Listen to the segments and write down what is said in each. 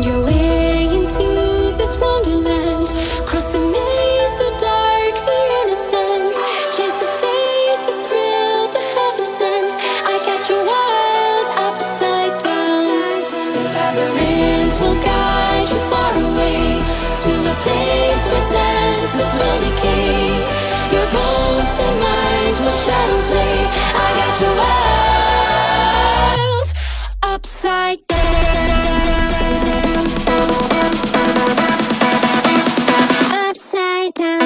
Find your way into this wonderland. Cross the maze, the dark, the innocent. Chase the faith, the thrill, the heaven sent. I got you wild upside down. The labyrinth will guide you far away to a place where senses will decay. Your ghost and mind will shadow play. I got you wild upside down. Upside down.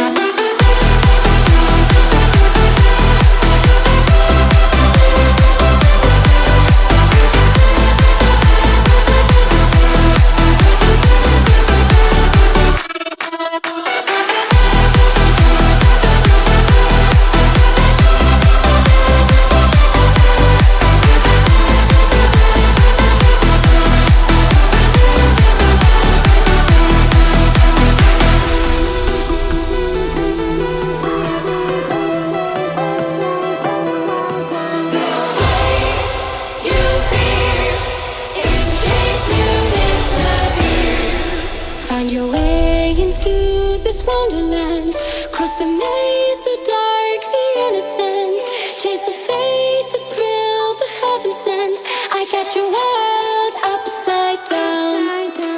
Find your way into this wonderland. Cross the maze, the dark, the innocent. Chase the faith, the thrill, the heaven sent. I got you wild upside down.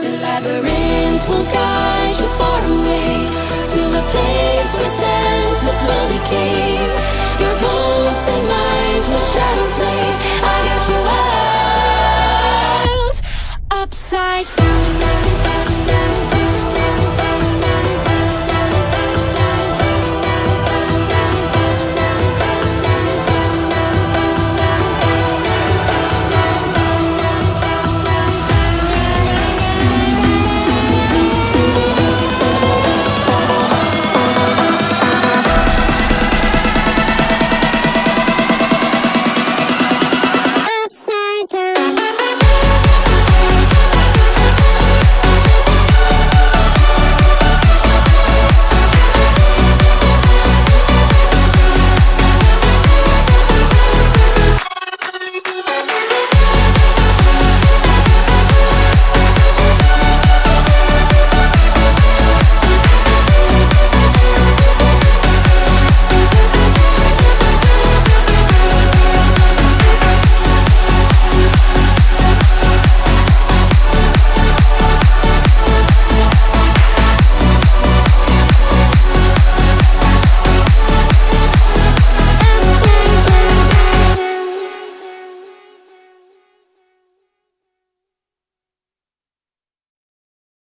The labyrinth will guide you far away to a place where senses will decay. Your ghost and mind will shadow play. I got you wild upside down.